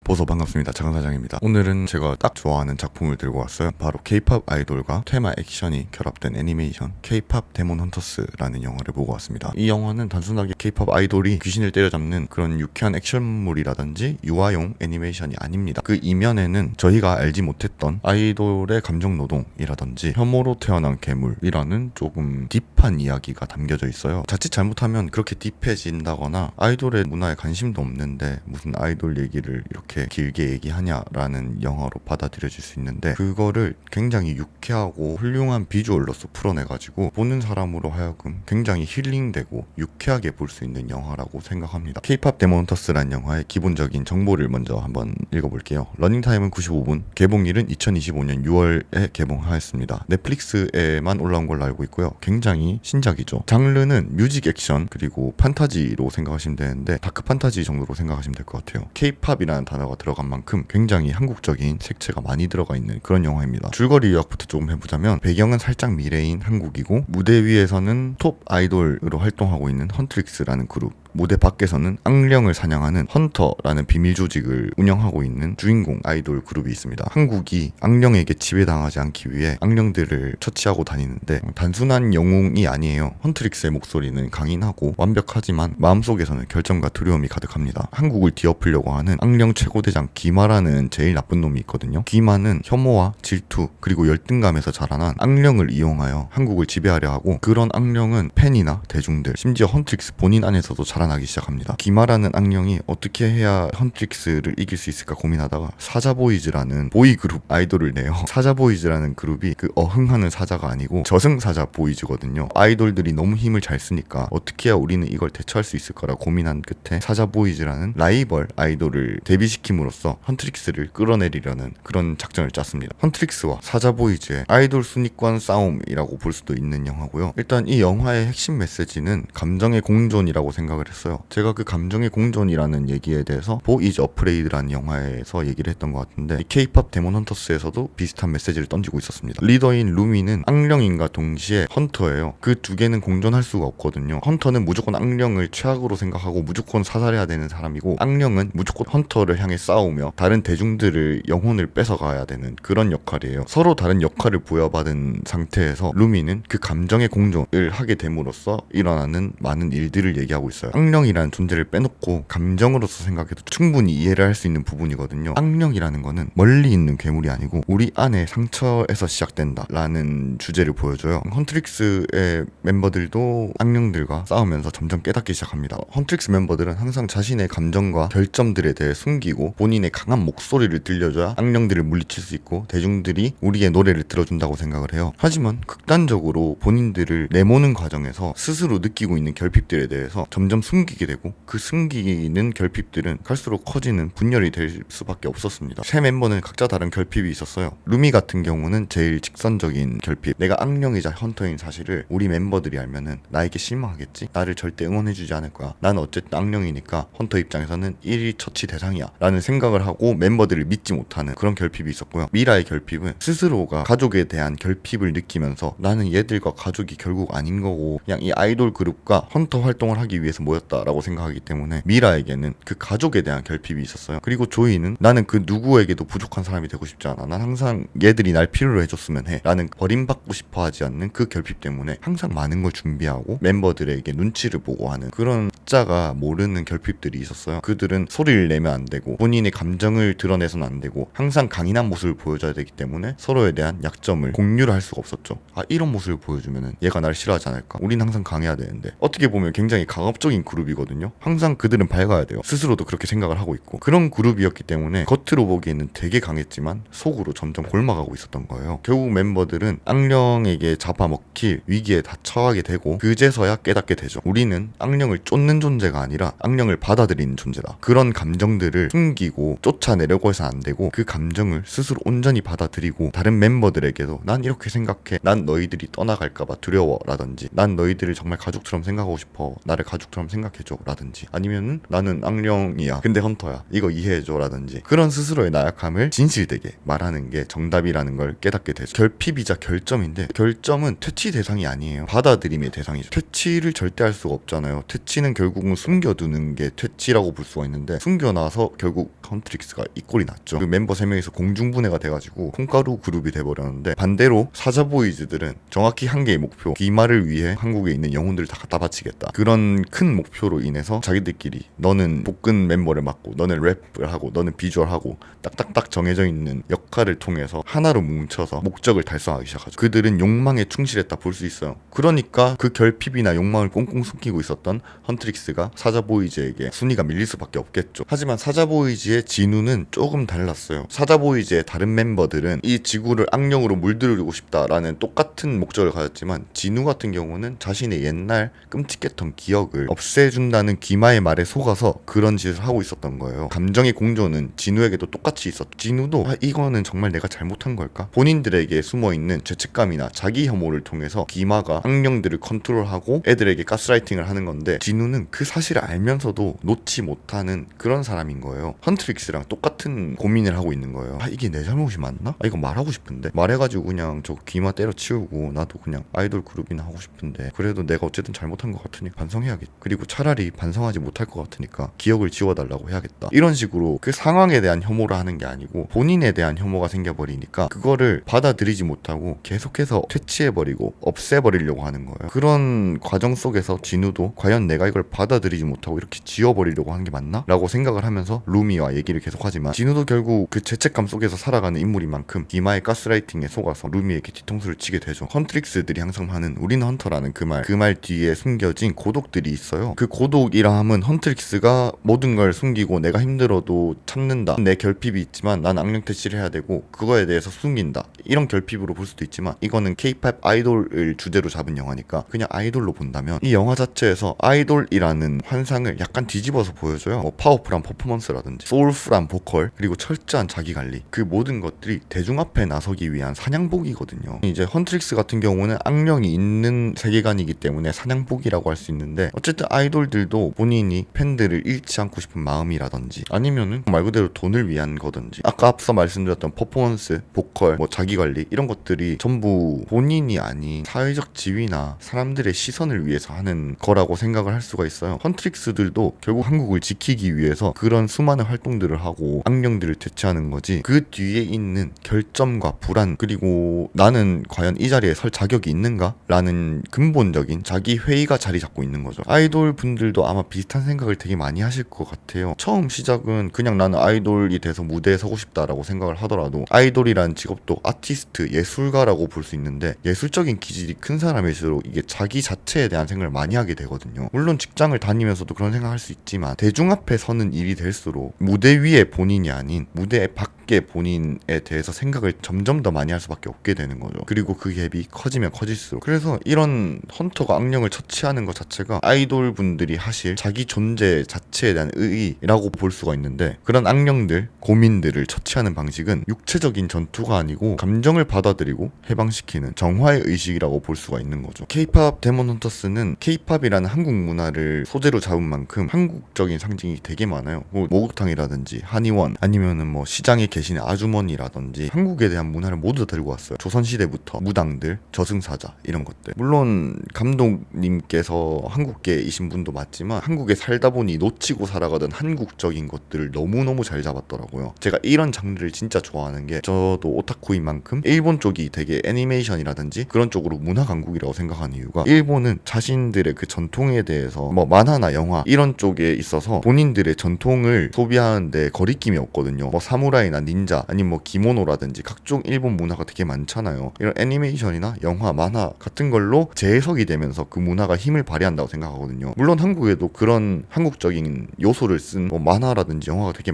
보소 반갑습니다. 장사장입니다. 오늘은 제가 딱 좋아하는 작품을 들고 왔어요. 바로 K-POP 아이돌과 테마 액션이 결합된 애니메이션 K-POP 데몬 헌터스라는 영화를 보고 왔습니다. 이 영화는 단순하게 K-POP 아이돌이 귀신을 때려잡는 그런 유쾌한 액션물이라든지 유아용 애니메이션이 아닙니다. 그 이면에는 저희가 알지 못했던 아이돌의 감정노동이라든지 혐오로 태어난 괴물이라는 조금 딥한 이야기가 담겨져 있어요. 자칫 잘못하면 그렇게 딥해진다거나 아이돌의 문화에 관심도 없는데 무슨 아이돌 얘기를 이렇게 길게 얘기하냐라는 영화로 받아들여질 수 있는데, 그거를 굉장히 유쾌하고 훌륭한 비주얼로서 풀어내가지고 보는 사람으로 하여금 굉장히 힐링되고 유쾌하게 볼 수 있는 영화라고 생각합니다. K-POP 데몬 헌터스라는 영화의 기본적인 정보를 먼저 한번 읽어볼게요. 러닝타임은 95분, 개봉일은 2025년 6월에 개봉하였습니다. 넷플릭스에만 올라온 걸로 알고 있고요. 굉장히 신작이죠. 장르는 뮤직 액션 그리고 판타지로 생각하시면 되는데 다크 판타지 정도로 생각하시면 될 것 같아요. K-POP이라는 단어가 들어간 만큼 굉장히 한국적인 색채가 많이 들어가 있는 그런 영화입니다. 줄거리 요약부터 조금 해보자면, 배경은 살짝 미래인 한국이고 무대 위에서는 톱 아이돌으로 활동하고 있는 헌트릭스라는 그룹, 무대 밖에서는 악령을 사냥하는 헌터라는 비밀 조직을 운영하고 있는 주인공 아이돌 그룹이 있습니다. 한국이 악령에게 지배당하지 않기 위해 악령들을 처치하고 다니는데 단순한 영웅이 아니에요. 헌트릭스의 목소리는 강인하고 완벽하지만 마음속에서는 결점과 두려움이 가득합니다. 한국을 뒤엎으려고 하는 악령 최고대장 기마라는 제일 나쁜 놈이 있거든요. 기마는 혐오와 질투 그리고 열등감에서 자라난 악령을 이용하여 한국을 지배하려 하고, 그런 악령은 팬이나 대중들, 심지어 헌트릭스 본인 안에서도 자라나기 시작합니다. 기마라는 악령이 어떻게 해야 헌트릭스를 이길 수 있을까 고민하다가 사자보이즈라는 보이그룹 아이돌을 내요. 사자보이즈라는 그룹이 그 어흥하는 사자가 아니고 저승사자 보이즈거든요. 아이돌들이 너무 힘을 잘 쓰니까 어떻게 해야 우리는 이걸 대처할 수 있을까라 고민한 끝에 사자보이즈라는 라이벌 아이돌을 데뷔시킴으로써 헌트릭스를 끌어내리려는 그런 작전을 짰습니다. 헌트릭스와 사자보이즈의 아이돌 순위권 싸움이라고 볼 수도 있는 영화고요. 일단 이 영화의 핵심 메시지는 감정의 공존이라고 생각을 했어요. 제가 그 감정의 공존이라는 얘기에 대해서 보 이즈 어프레이드라는 영화에서 얘기를 했던 것 같은데, K-POP 데몬 헌터스에서도 비슷한 메시지를 던지고 있었습니다. 리더인 루미는 악령인과 동시에 헌터예요. 그 두 개는 공존할 수가 없거든요. 헌터는 무조건 악령을 최악으로 생각하고 무조건 사살해야 되는 사람이고, 악령은 무조건 헌터를 향해 싸우며 다른 대중들을 영혼을 뺏어가야 되는 그런 역할이에요. 서로 다른 역할을 부여받은 상태에서 루미는 그 감정의 공존을 하게 됨으로써 일어나는 많은 일들을 얘기하고 있어요. 악령이라는 존재를 빼놓고 감정으로서 생각해도 충분히 이해를 할 수 있는 부분이거든요. 악령이라는 거는 멀리 있는 괴물이 아니고 우리 안에 상처에서 시작된다 라는 주제를 보여줘요. 헌트릭스의 멤버들도 악령들과 싸우면서 점점 깨닫기 시작합니다. 헌트릭스 멤버들은 항상 자신의 감정과 결점들에 대해 숨기고 본인의 강한 목소리를 들려줘야 악령들을 물리칠 수 있고 대중들이 우리의 노래를 들어준다고 생각을 해요. 하지만 극단적으로 본인들을 내모는 과정에서 스스로 느끼고 있는 결핍들에 대해서 점점 숨기게 되고, 그 숨기는 결핍들은 갈수록 커지는 분열이 될 수밖에 없었습니다. 세 멤버는 각자 다른 결핍이 있었어요. 루미 같은 경우는 제일 직선적인 결핍, 내가 악령이자 헌터인 사실을 우리 멤버들이 알면은 나에게 실망하겠지? 나를 절대 응원해주지 않을 거야. 나는 어쨌든 악령이니까 헌터 입장에서는 1위 처치 대상이야 라는 생각을 하고 멤버들을 믿지 못하는 그런 결핍이 있었고요. 미라의 결핍은 스스로가 가족에 대한 결핍을 느끼면서 나는 얘들과 가족이 결국 아닌 거고 그냥 이 아이돌 그룹과 헌터 활동을 하기 위해서 모였다라고 생각하기 때문에 미라에게는 그 가족에 대한 결핍이 있었어요. 그리고 조이는 나는 그 누구에게도 부족한 사람이 되고 싶지 않아. 난 항상 얘들이 날 필요로 해줬으면 해 라는 버림받고 싶어 하지 않는 그 결핍 때문에 항상 많은 걸 준비하고 멤버들에게 눈치를 보고 하는 그런 자가 모르는 결핍들이 있었어요. 그들은 소리를 내면 안 되고 본인의 감정을 드러내서는 안 되고 항상 강인한 모습을 보여줘야 되기 때문에 서로에 대한 약점을 공유를 할 수가 없었죠. 아, 이런 모습을 보여주면은 얘가 날 싫어하지 않을까? 우린 항상 강해야 되는데. 어떻게 보면 굉장히 강압적인 그룹이거든요. 항상 그들은 밝아야 돼요. 스스로도 그렇게 생각을 하고 있고, 그런 그룹이었기 때문에 겉으로 보기에는 되게 강했지만 속으로 점점 골마가고 있었던 거예요. 결국 멤버들은 악령에게 잡아먹힐 위기에 다 처하게 되고 그제서야 깨닫게 되죠. 우리는 악령을 쫓는 존재가 아니라 악령을 받아들이는 존재다. 그런 감정들을 숨기고 쫓아내려고 해서 안 되고 그 감정을 스스로 온전히 받아들이고 다른 멤버들에게도 난 이렇게 생각해, 난 너희들이 떠나갈까봐 두려워 라든지, 난 너희들을 정말 가족처럼 생각하고 싶어, 나를 가족처럼 생각해줘 라든지, 아니면은 나는 악령이야 근데 헌터야 이거 이해해줘 라든지, 그런 스스로의 나약함을 진실되게 말하는 게 정답이라는 걸 깨닫게 되죠. 결핍이자 결점인데, 결점은 퇴치 대상이 아니에요. 받아들임의 대상이죠. 퇴치를 절대 할 수가 없잖아요. 퇴치는 결국은 숨겨두는 게 퇴치라고 볼 수가 있는데, 숨겨놔서 결국 헌트릭스가 이 꼴이 났죠. 그 멤버 3명이서 공중분해가 돼가지고 콩가루 그룹이 돼버렸는데, 반대로 사자보이즈들은 정확히 한 개의 목표, 기마를 위해 한국에 있는 영혼들을 다 갖다 바치겠다, 그런 큰 목표로 인해서 자기들끼리 너는 복근 멤버를 맡고 너는 랩을 하고 너는 비주얼하고 딱딱딱 정해져 있는 역할을 통해서 하나로 뭉쳐서 목적을 달성하기 시작하죠. 그들은 욕망에 충실했다 볼 수 있어요. 그러니까 그 결핍이나 욕망을 꽁꽁 숨기고 있었던 헌트릭스가 사자보이즈에게 순위가 밀릴 수밖에 없겠죠. 하지만 사자보이즈의 진우는 조금 달랐어요. 사자보이즈의 다른 멤버들은 이 지구를 악령으로 물들이고 싶다라는 똑같은 목적을 가졌지만, 진우 같은 경우는 자신의 옛날 끔찍했던 기억을 없애준다는 기마의 말에 속아서 그런 짓을 하고 있었던 거예요. 감정의 공존은 진우에게도 똑같이 있었죠. 진우도 이거는 정말 내가 잘못한 걸까? 본인들에게 숨어있는 죄책감이나 자기 혐오를 통해서 기마가 악령들을 컨트롤하고 애들에게 가스라이팅을 하는 건데, 진우는 그 사실을 알면서도 놓지 못하는 그런 사람인 거예요. 헌트릭스랑 똑같은 고민을 하고 있는 거예요. 이게 내 잘못이 맞나? 이거 말하고 싶은데 말해가지고 그냥 저 기마 때려치우고 나도 그냥 아이돌 그룹이나 하고 싶은데, 그래도 내가 어쨌든 잘못한 것 같으니 반성해야겠다. 그리고 차라리 반성하지 못할 것 같으니까 기억을 지워달라고 해야겠다. 이런 식으로 그 상황에 대한 혐오를 하는 게 아니고 본인에 대한 혐오가 생겨버리니까 그거를 받아들이지 못하고 계속해서 퇴치해버리고 없애버리려고 하는 거예요. 그런 과정 속에서 진우도 과연 내가 이걸 받아들이지 못하고 이렇게 지워버리려고 하는 게 맞나? 라고 생각을 하면서 루미와 얘기를 계속하지만, 진우도 결국 그 죄책감 속에서 살아가는 인물인 만큼 기마의 가스라이팅에 속아서 루미에게 뒤통수를 치게 되죠. 헌트릭스들이 항상 하는 우리는 헌터라는 그 말 뒤에 숨겨진 고독들이 있어요. 그 고독이라 함은 헌트릭스가 모든 걸 숨기고 내가 힘들어도 참는다, 내 결핍이 있지만 난 악령 퇴치를 해야 되고 그거에 대해서 숨긴다, 이런 결핍으로 볼 수도 있지만, 이거는 K-팝 아이돌을 주제로 잡은 영화니까 그냥 아이돌로 본다면 이 영화 자체에서 아이돌이라는 환상을 약간 뒤집어서 보여줘요. 뭐 파워풀한 퍼포먼스라든지 소울풀한 보컬, 그리고 철저한 자기관리, 그 모든 것들이 대중 앞에 나서기 위한 사냥복이거든요. 이제 헌트릭스 같은 경우는 악령이 있는 세계관이기 때문에 사냥복이라고 할 수 있는데, 어쨌든 아이돌들도 본인이 팬들을 잃지 않고 싶은 마음이라든지, 아니면은 말 그대로 돈을 위한 거든지, 아까 앞서 말씀드렸던 퍼포먼스, 보컬, 뭐 자기관리, 이런 것들이 전부 본인이 아닌 사회적 지위나 사람들의 시선을 위해서 하는 거라고 생각을 할 수가 있어요. 헌트릭스들도 결국 한국을 지키기 위해서 그런 수많은 활동들을 하고 악령들을 퇴치하는 거지, 그 뒤에 있는 결점과 불안, 그리고 나는 과연 이 자리에 설 자격이 있는가? 라는 근본적인 자기 회의가 자리 잡고 있는 거죠. 아이돌 분들도 아마 비슷한 생각을 되게 많이 하실 것 같아요. 처음 시작은 그냥 나는 아이돌이 돼서 무대에 서고 싶다라고 생각을 하더라도, 아이돌이란 직업도 아티스트, 예술가라고 볼 수 있는데, 예술적인 기질이 큰 사람일수록 이게 자기 자체에 대한 생각을 많이 하게 되거든요. 물론 직장을 다니면서도 그런 생각할 수 있지만, 대중 앞에 서는 일이 될수록 무대 위에 본인이 아닌 무대 밖에 본인에 대해서 생각을 점점 더 많이 할 수밖에 없게 되는 거죠. 그리고 그 갭이 커지면 커질수록, 그래서 이런 헌터가 악령을 처치하는 것 자체가 아이돌 분들이 하실 자기 존재 자체에 대한 의의라고 볼 수가 있는데, 그런 악령들, 고민들을 처치하는 방식은 육체적인 전투가 아니고 감정을 받아들이고 해방시키는 정화의 의식이라고 볼 수가 있는 거죠. K-팝 데몬 헌터스는 K-팝이라는 한국 문화를 소재로 잡은 만큼 한국적인 상징이 되게 많아요. 뭐 목욕탕이라든지 한의원, 아니면은 뭐 시장에 계시는 아주머니라든지 한국에 대한 문화를 모두 다 들고 왔어요. 조선시대부터 무당들, 저승사자, 이런 것들. 물론 감독님께서 한국계이신 분도 맞지만, 한국에 살다 보니 놓치고 살아가던 한국적인 것들을 너무너무 잘 잡았더라고요. 제가 이런 장르를 진짜 좋아하는 게, 저도 오타쿠인 만큼 일본 쪽이 되게 애니메이션이라든지 그런 쪽으로 문화 강국이라고 생각하는 이유가, 일본은 자신들의 그 전통에 대해서 뭐 만화나 영화 이런 쪽에 있어서 본인들의 전통을 소비하는데 거리낌이 없거든요. 뭐 사무라이나 닌자, 아니면 뭐 기모노라든지 각종 일본 문화가 되게 많잖아요. 이런 애니메이션이나 영화, 만화 같은 걸로 재해석이 되면서 그 문화가 힘을 발휘한다고 생각하거든요. 물론 한국에도 그런 한국적인 요소를 쓴 뭐 만화라든지 영화가 되게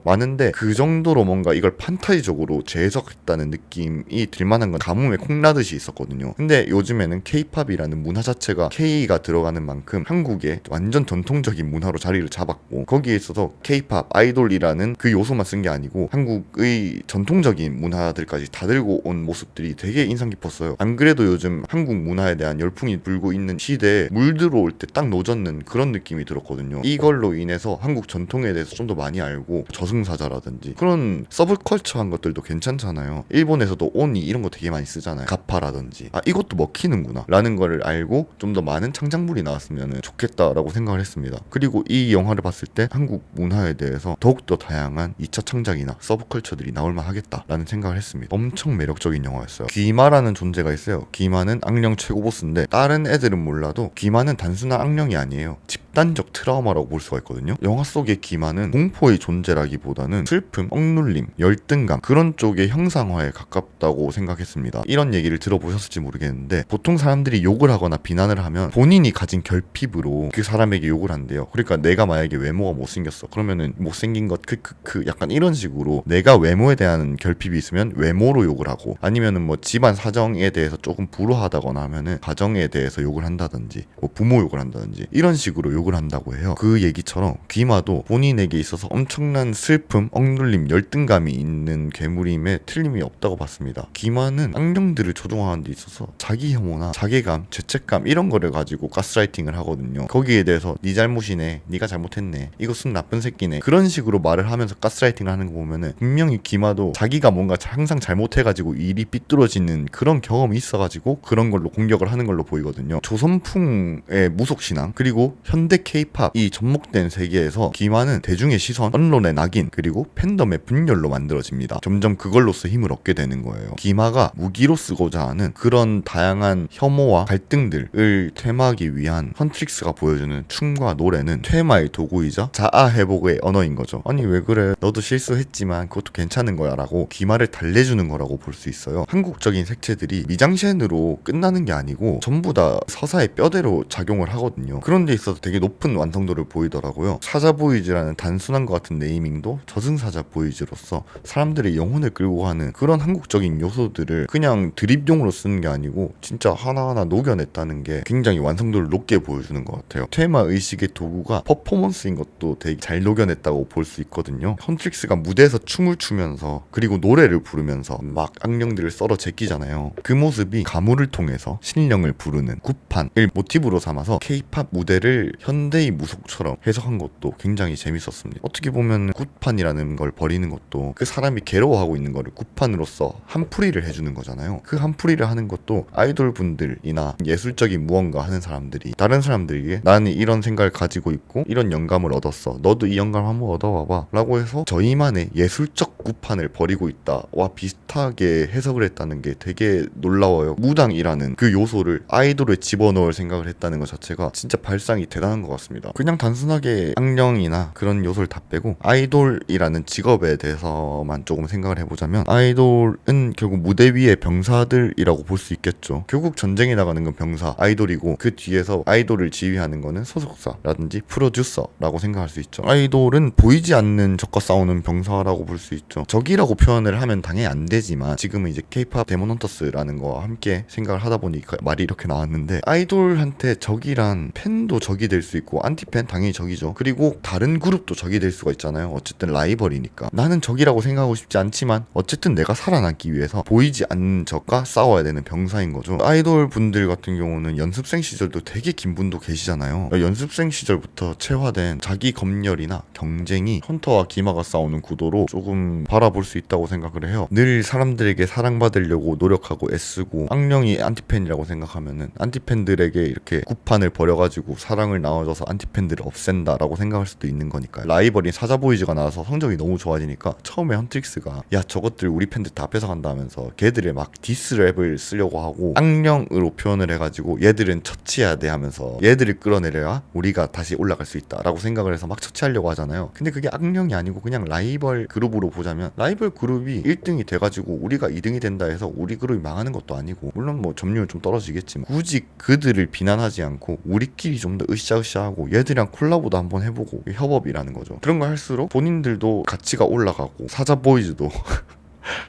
많은데, 그 정도로 뭔가 이걸 판타지적으로 재해석했다는 느낌이 들만한 건 가뭄에 콩나듯이 있었거든요. 근데 요즘에는 K-팝이라는 문화 자체가 K가 들어가는 만큼 한국의 완전 전통적인 문화로 자리를 잡았고, 거기에 있어서 K-팝 아이돌이라는 그 요소만 쓴 게 아니고 한국 한국의 전통적인 문화들까지 다 들고 온 모습들이 되게 인상 깊었어요. 안 그래도 요즘 한국 문화에 대한 열풍이 불고 있는 시대에 물 들어올 때 딱 노젓는 그런 느낌이 들었거든요. 이걸로 인해서 한국 전통에 대해서 좀 더 많이 알고 저승사자라든지 그런 서브컬처한 것들도 괜찮잖아요. 일본에서도 오니 이런 거 되게 많이 쓰잖아요. 가파라든지 이것도 먹히는구나 라는 거를 알고 좀 더 많은 창작물이 나왔으면 좋겠다라고 생각을 했습니다. 그리고 이 영화를 봤을 때 한국 문화에 대해서 더욱더 다양한 2차 창작이나 서브컬처들이 나올만 하겠다라는 생각을 했습니다. 엄청 매력적인 영화였어요. 귀마라는 존재가 있어요. 귀마는 악령 최고 보스인데 다른 애들은 몰라도 귀마는 단순한 악령이 아니에요. 집단적 트라우마라고 볼 수가 있거든요. 영화 속의 귀마는 공포의 존재라기보다는 슬픔, 억눌림, 열등감 그런 쪽의 형상화에 가깝다고 생각했습니다. 이런 얘기를 들어보셨을지 모르겠는데 보통 사람들이 욕을 하거나 비난을 하면 본인이 가진 결핍으로 그 사람에게 욕을 한대요. 그러니까 내가 만약에 외모가 못생겼어 그러면은 못생긴 것 크크크 약간 이런 식으로 내가 외모에 대한 결핍이 있으면 외모로 욕을 하고 아니면은 뭐 집안 사정에 대해서 조금 불우하다거나 하면은 가정에 대해서 욕을 한다든지 뭐 부모 욕을 한다든지 이런 식으로 욕을 한다고 해요. 그 얘기처럼 귀마도 본인에게 있어서 엄청난 슬픔, 억눌림, 열등감이 있는 괴물임에 틀림이 없다고 봤습니다. 귀마는 악령들을 조종하는 데 있어서 자기 혐오나 자괴감, 죄책감 이런 거를 가지고 가스라이팅을 하거든요. 거기에 대해서 네 잘못이네, 네가 잘못했네, 이것은 나쁜 새끼네 그런 식으로 말을 하면서 가스라이팅을 하는 거 보면은 분명히 귀마도 자기가 뭔가 항상 잘못해가지고 일이 삐뚤어지는 그런 경험이 있어가지고 그런 걸로 공격을 하는 걸로 보이거든요. 조선풍의 무속신앙 그리고 현대 케이팝 이 접목된 세계에서 귀마는 대중의 시선, 언론의 낙인 그리고 팬덤의 분열로 만들어집니다. 점점 그걸로써 힘을 얻게 되는 거예요. 귀마가 무기로 쓰고자 하는 그런 다양한 혐오와 갈등들을 퇴마하기 위한 헌트릭스가 보여주는 춤과 노래는 퇴마의 도구이자 자아 회복의 언어인 거죠. 아니 왜 그래, 너도 실수했지만 그것도 괜찮은 거야 라고 귀마를 달래주는 거라고 볼 수 있어요. 한국적인 색채들이 미장센으로 끝나는 게 아니고 전부 다 서사의 뼈대로 작용을 하거든요. 그런 데 있어서 되게 높은 완성도를 보이더라고요. 사자 보이즈라는 단순한 것 같은 네이밍도 저승사자 보이즈로서 사람들의 영혼을 끌고 가는 그런 한국적인 요소들을 그냥 드립용으로 쓰는 게 아니고 진짜 하나하나 녹여냈다는 게 굉장히 완성도를 높게 보여주는 것 같아요. 테마 의식의 도구가 퍼포먼스인 것도 되게 잘 녹여냈다고 볼 수 있거든요. 헌트릭스가 무대에서 춤을 추면서 그리고 노래를 부르면서 막 악령들을 썰어 제끼잖아요. 그 모습이 가물을 통해서 신령을 부르는 굿판을 모티브로 삼아서 케이팝 무대를 현대의 무속처럼 해석한 것도 굉장히 재밌었습니다. 어떻게 보면 굿판이라는 걸 버리는 것도 그 사람이 괴로워하고 있는 거를 굿판으로서 한풀이를 해주는 거잖아요. 그 한풀이를 하는 것도 아이돌 분들이나 예술적인 무언가 하는 사람들이 다른 사람들에게 나는 이런 생각을 가지고 있고 이런 영감을 얻었어, 너도 이 영감 한번 얻어와봐 라고 해서 저희만의 예술적 굿판을 버리고 있다와 비슷하게 해석을 했다는 게 되게 놀라워요. 무당이라는 그 요소를 아이돌에 집어넣을 생각을 했다는 것 자체가 진짜 발상이 대단한 것 같습니다. 그냥 단순하게 악령이나 그런 요소를 다 빼고 아이돌이라는 직업에 대해서만 조금 생각을 해보자면 아이돌은 결국 무대 위의 병사들이라고 볼 수 있겠죠. 결국 전쟁에 나가는 건 병사, 아이돌이고 그 뒤에서 아이돌을 지휘하는 거는 소속사라든지 프로듀서라고 생각할 수 있죠. 아이돌은 보이지 않는 적과 싸우는 병사라고 볼 수 있죠. 적이라고 표현을 하면 당연히 안 되지만 지금은 이제 케이팝 데몬 헌터스라는 거와 함께 생각을 하다 보니까 말이 이렇게 나왔는데 아이돌한테 적이란 팬도 적이 될 수 있고 안티팬 당연히 적이죠. 그리고 다른 그룹도 적이 될 수가 있잖아요. 어쨌든 라이벌이니까. 나는 적이라고 생각하고 싶지 않지만 어쨌든 내가 살아남기 위해서 보이지 않는 적과 싸워야 되는 병사인 거죠. 아이돌 분들 같은 경우는 연습생 시절도 되게 긴 분도 계시잖아요. 연습생 시절부터 체화된 자기 검열이나 경쟁이 헌터와 기마가 싸우는 구도로 조금 바라볼 수 있다고 생각을 해요. 늘 사람들에게 사랑받으려고 노력하고 애쓰고 악령이 안티팬이라고 생각하면은 안티팬들에게 이렇게 굿판을 버려가지고 사랑을 나눠줘서 안티팬들을 없앤다라고 생각할 수도 있는 거니까요. 라이벌인 사자보이즈가 나와서 성적이 너무 좋아지니까 처음에 헌트릭스가 야 저것들 우리 팬들 다 뺏어간다 하면서 걔들의 막 디스랩을 쓰려고 하고 악령으로 표현을 해가지고 얘들은 처치해야 돼 하면서 얘들을 끌어내려야 우리가 다시 올라갈 수 있다 라고 생각을 해서 막 처치하려고 하잖아요. 근데 그게 악령이 아니고 그냥 라이벌 그룹으로 보자면 라이벌 그룹이 1등이 돼가지고 우리가 2등이 된다 해서 우리 그룹이 망하는 것도 아니고 물론 뭐 점유율 좀 떨어지겠지만 굳이 그들을 비난하지 않고 우리끼리 좀 더 으쌰으쌰하고 얘들이랑 콜라보도 한번 해보고 협업이라는 거죠. 그런 거 할수록 본인들도 가치가 올라가고 사자보이즈도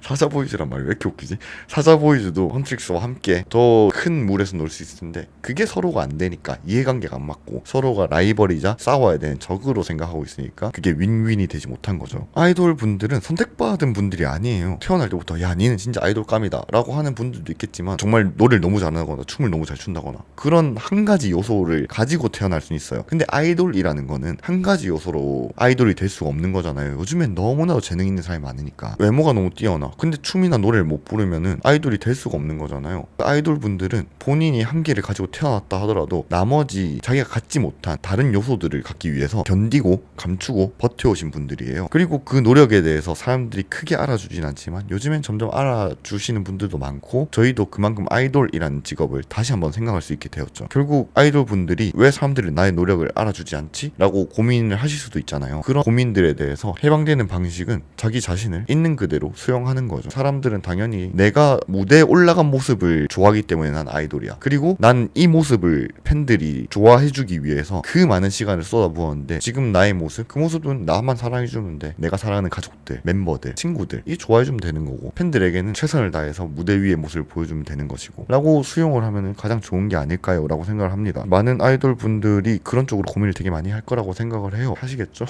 사자보이즈란 말이 왜 이렇게 웃기지? 사자보이즈도 헌트릭스와 함께 더 큰 물에서 놀 수 있을 텐데 그게 서로가 안 되니까 이해관계가 안 맞고 서로가 라이벌이자 싸워야 되는 적으로 생각하고 있으니까 그게 윈윈이 되지 못한 거죠. 아이돌 분들은 선택받은 분들이 아니에요. 태어날 때부터 야 니는 진짜 아이돌감이다 라고 하는 분들도 있겠지만 정말 노래를 너무 잘하거나 춤을 너무 잘 춘다거나 그런 한 가지 요소를 가지고 태어날 수는 있어요. 근데 아이돌이라는 거는 한 가지 요소로 아이돌이 될 수가 없는 거잖아요. 요즘엔 너무나도 재능 있는 사람이 많으니까 외모가 너무 뛰어나 근데 춤이나 노래를 못 부르면은 아이돌이 될 수가 없는 거잖아요. 아이돌 분들은 본인이 한계를 가지고 태어났다 하더라도 나머지 자기가 갖지 못한 다른 요소들을 갖기 위해서 견디고 감추고 버텨오신 분들이에요. 그리고 그 노력에 대해서 사람들이 크게 알아주진 않지만 요즘엔 점점 알아주시는 분들도 많고 저희도 그만큼 아이돌이라는 직업을 다시 한번 생각할 수 있게 되었죠. 결국 아이돌 분들이 왜 사람들이 나의 노력을 알아주지 않지? 라고 고민을 하실 수도 있잖아요. 그런 고민들에 대해서 해방되는 방식은 자기 자신을 있는 그대로 수용하는 거죠. 사람들은 당연히 내가 무대에 올라간 모습을 좋아하기 때문에 난 아이돌이야. 그리고 난 이 모습을 팬들이 좋아해주기 위해서 그 많은 시간을 쏟아부었는데 지금 나의 모습, 그 모습은 나만 사랑해주는데 내가 사랑하는 가족들, 멤버들, 친구들이 좋아해주면 되는 거고 팬들에게는 최선을 다해서 무대 위의 모습을 보여주면 되는 것이고 라고 수용을 하면 가장 좋은 게 아닐까요? 라고 생각을 합니다. 많은 아이돌 분들이 그런 쪽으로 고민을 되게 많이 할 거라고 생각을 해요. 하시겠죠?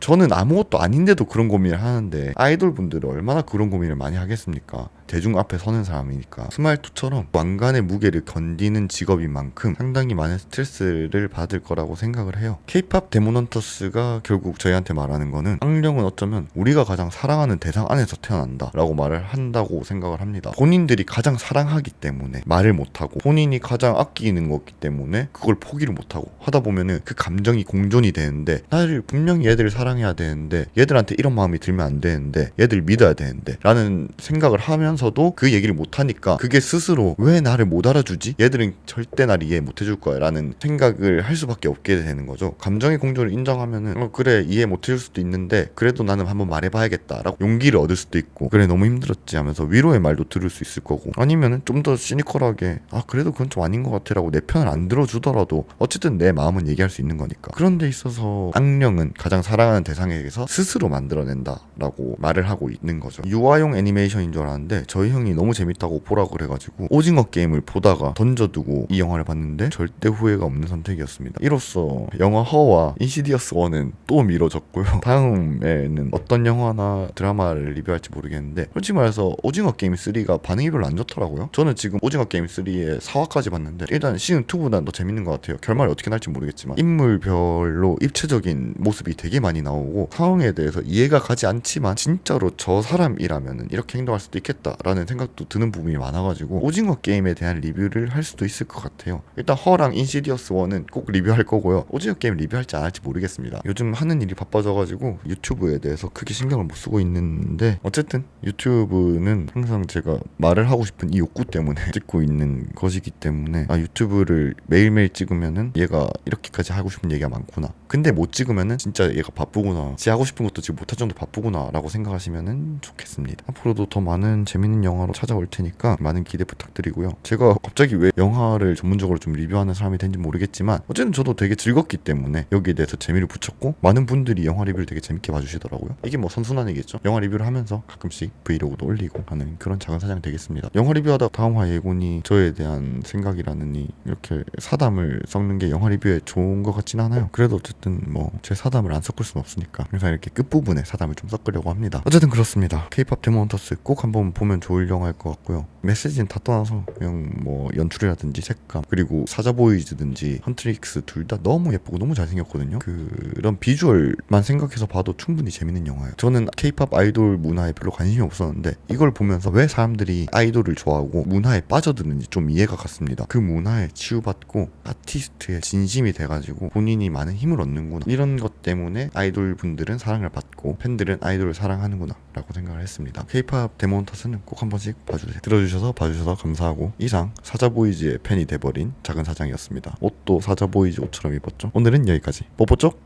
저는 아무것도 아닌데도 그런 고민을 하는데 아이돌 분들은 얼마나 그런 고민을 많이 하겠습니까? 대중 앞에 서는 사람이니까. 스마일2처럼 왕관의 무게를 견디는 직업인 만큼 상당히 많은 스트레스를 받을 거라고 생각을 해요. K-POP 데몬헌터스가 결국 저희한테 말하는 거는 악령은 어쩌면 우리가 가장 사랑하는 대상 안에서 태어난다 라고 말을 한다고 생각을 합니다. 본인들이 가장 사랑하기 때문에 말을 못하고 본인이 가장 아끼는 거기 때문에 그걸 포기를 못하고 하다 보면은 그 감정이 공존이 되는데 나를 분명히 얘들을 사랑해야 되는데 얘들한테 이런 마음이 들면 안 되는데 얘들 믿어야 되는데 라는 생각을 하면서도 그 얘기를 못하니까 그게 스스로 왜 나를 못 알아주지? 얘들은 절대 날 이해 못해줄 거야 라는 생각을 할 수밖에 없게 되는 거죠. 감정의 공존을 인정하면은 그래 이해 못해줄 수도 있는데 그래도 나는 한번 말해봐야겠다 라고 용기를 얻을 수도 있고 그래 너무 힘들었지 하면서 위로의 말도 들을 수 있을 거고 아니면은 좀 더 시니컬하게 아 그래도 그건 좀 아닌 것 같아 라고 내 편을 안 들어주더라도 어쨌든 내 마음은 얘기할 수 있는 거니까. 그런 데 있어서 악령은 가장 사랑하는 대상에게서 스스로 만들어낸다 라고 말을 하고 있는 거죠. 유아용 애니메이션인 줄 알았는데 저희 형이 너무 재밌다고 보라고 그래가지고 오징어 게임을 보다가 던져두고 이 영화를 봤는데 절대 후회가 없는 선택이었습니다. 이로써 영화 허와 인시디어스 1은 또 미뤄졌고요. 다음에는 어떤 영화나 드라마를 리뷰할지 모르겠는데 솔직히 말해서 오징어 게임 3가 반응이 별로 안 좋더라고요. 저는 지금 오징어 게임 3의 4화까지 봤는데 일단 시즌 2보다는 더 재밌는 것 같아요. 결말이 어떻게 날지 모르겠지만 인물별로 입체적인 모습이 되게 많이 나오고 상황에 대해서 이해가 가지 않지만 진짜로 저 사람이라면 이렇게 행동할 수도 있겠다 라는 생각도 드는 부분이 많아가지고 오징어 게임에 대한 리뷰를 할 수도 있을 것 같아요. 일단 허랑 인시디어스 1은 꼭 리뷰할 거고요. 오징어 게임 리뷰할지 안 할지 모르겠습니다. 요즘 하는 일이 바빠져가지고 유튜브에 대해서 크게 신경을 못 쓰고 있는데 어쨌든 유튜브는 항상 제가 말을 하고 싶은 이 욕구 때문에 찍고 있는 것이기 때문에 아 유튜브를 매일매일 찍으면은 얘가 이렇게까지 하고 싶은 얘기가 많구나. 근데 못 찍으면은 진짜 얘가 바쁘구나. 지 하고 싶은 것도 지금 못할 정도 바쁘구나 라고 생각하시면은 좋겠습니다. 앞으로도 더 많은 재밌는 영화로 찾아올 테니까 많은 기대 부탁드리고요. 제가 갑자기 왜 영화를 전문적으로 좀 리뷰하는 사람이 된지 모르겠지만 어쨌든 저도 되게 즐겁기 때문에 여기에 대해서 재미를 붙였고 많은 분들이 영화 리뷰를 되게 재밌게 봐주시더라고요. 이게 뭐 선순환이겠죠. 영화 리뷰를 하면서 가끔씩 브이로그도 올리고 하는 그런 작은 사장이 되겠습니다. 영화 리뷰하다 다음화 예고니 저에 대한 생각이라느니 이렇게 사담을 섞는 게 영화 리뷰에 좋은 것 같진 않아요. 그래도 어쨌든 뭐 제 사담을 안 섞을 수는 없으니까 항상 이렇게 끝부분에 사담을 좀 섞으려고 합니다. 어쨌든 그렇습니다. K-POP 데몬헌터스 꼭 한번 보면 좋을 영화일 것 같고요. 메시지는 다 떠나서 그냥 뭐 연출이라든지 색감 그리고 사자보이즈든지 헌트릭스 둘 다 너무 예쁘고 너무 잘생겼거든요. 그런 비주얼만 생각해서 봐도 충분히 재밌는 영화예요. 저는 K-POP 아이돌 문화에 별로 관심이 없었는데 이걸 보면서 왜 사람들이 아이돌을 좋아하고 문화에 빠져드는지 좀 이해가 갔습니다. 그 문화에 치유받고 아티스트의 진심이 돼가지고 본인이 많은 힘을 얻는구나. 이런 것 때문에 아이돌 분들은 사랑을 받고 팬들은 아이돌을 사랑하는구나 라고 생각을 했습니다. K-POP 데몬헌터스는 꼭 한 번씩 봐주세요. 들어주셔서 봐주셔서 감사하고 이상 사자보이즈의 팬이 돼버린 작은 사장이었습니다. 옷도 사자보이즈 옷처럼 입었죠. 오늘은 여기까지. 뽀뽀쪽.